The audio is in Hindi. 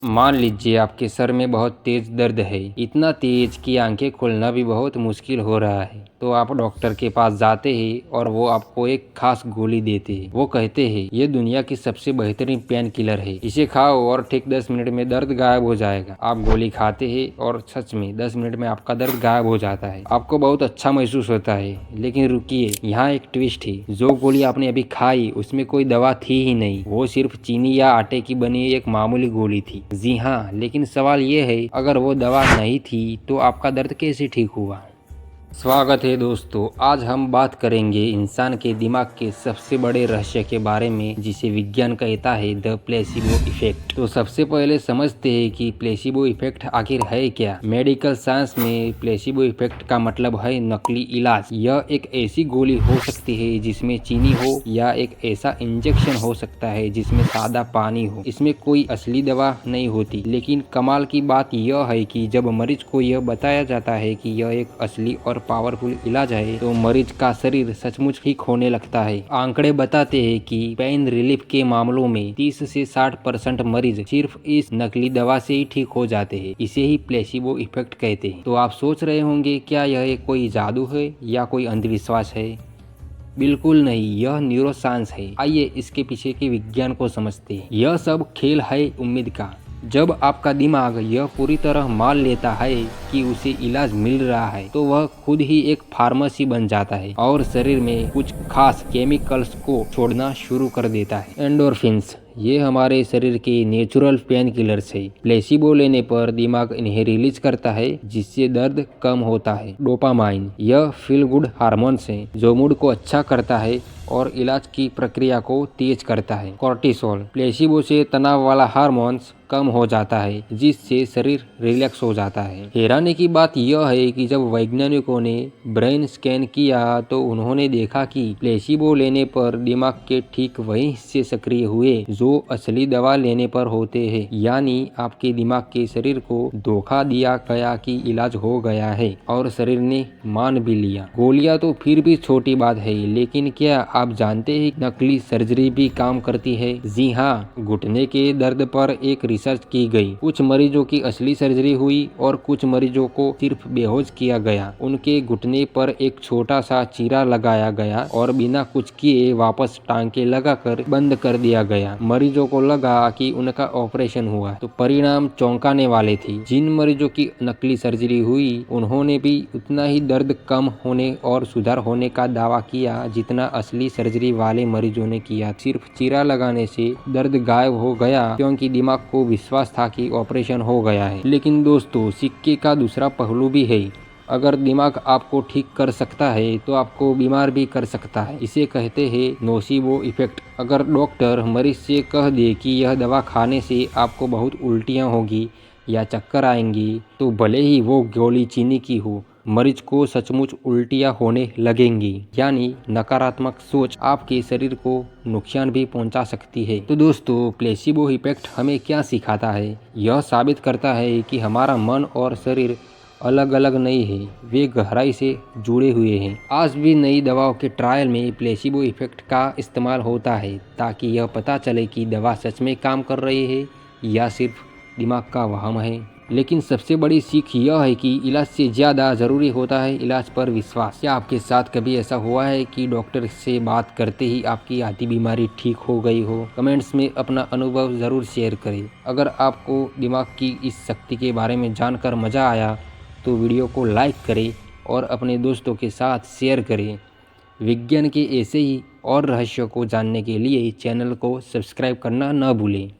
मान लीजिए आपके सर में बहुत तेज दर्द है, इतना तेज कि आंखें खोलना भी बहुत मुश्किल हो रहा है। तो आप डॉक्टर के पास जाते हैं और वो आपको एक खास गोली देते हैं। वो कहते हैं ये दुनिया की सबसे बेहतरीन पेन किलर है, इसे खाओ और ठीक 10 मिनट में दर्द गायब हो जाएगा। आप गोली खाते हैं और सच में 10 मिनट में आपका दर्द गायब हो जाता है। आपको बहुत अच्छा महसूस होता है। लेकिन रुकिए, यहाँ एक ट्विस्ट है। जो गोली आपने अभी खाई उसमें कोई दवा थी ही नहीं, वो सिर्फ चीनी या आटे की बनी एक मामूली गोली थी। जी हाँ, लेकिन सवाल ये है, अगर वो दवा नहीं थी तो आपका दर्द कैसे ठीक हुआ? स्वागत है दोस्तों। आज हम बात करेंगे इंसान के दिमाग के सबसे बड़े रहस्य के बारे में, जिसे विज्ञान कहता है द प्लेसिबो इफेक्ट। तो सबसे पहले समझते हैं कि प्लेसिबो इफेक्ट आखिर है क्या। मेडिकल साइंस में प्लेसिबो इफेक्ट का मतलब है नकली इलाज। यह एक ऐसी गोली हो सकती है जिसमें चीनी हो, या एक ऐसा इंजेक्शन हो सकता है जिसमें सादा पानी हो। इसमें कोई असली दवा नहीं होती। लेकिन कमाल की बात यह है कि जब मरीज को यह बताया जाता है कि यह एक असली और पावरफुल इलाज है, तो मरीज का शरीर सचमुच ठीक होने लगता है। आंकड़े बताते हैं कि पेन रिलीफ के मामलों में 30 से 60% मरीज सिर्फ इस नकली दवा से ही ठीक हो जाते हैं। इसे ही प्लेसिबो इफेक्ट कहते हैं। तो आप सोच रहे होंगे, क्या यह कोई जादू है या कोई अंधविश्वास है? बिल्कुल नहीं, यह न्यूरोसाइंस है। आइए इसके पीछे के विज्ञान को समझते हैं। यह सब खेल है उम्मीद का। जब आपका दिमाग यह पूरी तरह मान लेता है कि उसे इलाज मिल रहा है, तो वह खुद ही एक फार्मेसी बन जाता है और शरीर में कुछ खास केमिकल्स को छोड़ना शुरू कर देता है। एंडोर्फिन्स, ये हमारे शरीर के नेचुरल पेन किलर्स है। प्लेसिबो लेने पर दिमाग इन्हें रिलीज करता है, जिससे दर्द कम होता है। डोपामाइन, यह फील गुड हार्मोन्स है जो मूड को अच्छा करता है और इलाज की प्रक्रिया को तेज करता है। कॉर्टिसोल, प्लेसिबो से तनाव वाला हार्मोन्स कम हो जाता है, जिससे शरीर रिलैक्स हो जाता है। हैरानी की बात यह है कि जब वैज्ञानिकों ने ब्रेन स्कैन किया तो उन्होंने देखा कि प्लेसिबो लेने पर दिमाग के ठीक वही हिस्से सक्रिय हुए जो असली दवा लेने पर होते हैं। यानी आपके दिमाग के शरीर को धोखा दिया गया कि इलाज हो गया है, और शरीर ने मान भी लिया। गोलियां तो फिर भी छोटी बात है, लेकिन क्या आप जानते हैं नकली सर्जरी भी काम करती है? जी हाँ, घुटने के दर्द पर एक रिसर्च की गई। कुछ मरीजों की असली सर्जरी हुई और कुछ मरीजों को सिर्फ बेहोश किया गया। उनके घुटने पर एक छोटा सा चीरा लगाया गया और बिना कुछ किए वापस टांके लगाकर बंद कर दिया गया। मरीजों को लगा कि उनका ऑपरेशन हुआ, तो परिणाम चौंकाने वाले थे। जिन मरीजों की नकली सर्जरी हुई, उन्होंने भी उतना ही दर्द कम होने और सुधार होने का दावा किया जितना असली सर्जरी वाले मरीजों ने किया। सिर्फ चीरा लगाने से दर्द गायब हो गया, क्योंकि दिमाग को विश्वास था कि ऑपरेशन हो गया है। लेकिन दोस्तों, सिक्के का दूसरा पहलू भी है। अगर दिमाग आपको ठीक कर सकता है तो आपको बीमार भी कर सकता है। इसे कहते हैं नोसिबो इफेक्ट। अगर डॉक्टर मरीज से कह दे कि यह दवा खाने से आपको बहुत उल्टियाँ होगी या चक्कर आएंगी, तो भले ही वो गोली चीनी की हो, मरीज को सचमुच उल्टियाँ होने लगेंगी। यानी नकारात्मक सोच आपके शरीर को नुकसान भी पहुंचा सकती है। तो दोस्तों, प्लेसिबो इफेक्ट हमें क्या सिखाता है? यह साबित करता है कि हमारा मन और शरीर अलग अलग नहीं है, वे गहराई से जुड़े हुए हैं। आज भी नई दवाओं के ट्रायल में प्लेसिबो इफेक्ट का इस्तेमाल होता है, ताकि यह पता चले कि दवा सच में काम कर रही है या सिर्फ दिमाग का वहम है। लेकिन सबसे बड़ी सीख यह है कि इलाज से ज़्यादा ज़रूरी होता है इलाज पर विश्वास। क्या आपके साथ कभी ऐसा हुआ है कि डॉक्टर से बात करते ही आपकी आधी बीमारी ठीक हो गई हो? कमेंट्स में अपना अनुभव ज़रूर शेयर करें। अगर आपको दिमाग की इस शक्ति के बारे में जानकर मज़ा आया तो वीडियो को लाइक करें और अपने दोस्तों के साथ शेयर करें। विज्ञान के ऐसे ही और रहस्यों को जानने के लिए चैनल को सब्सक्राइब करना न भूलें।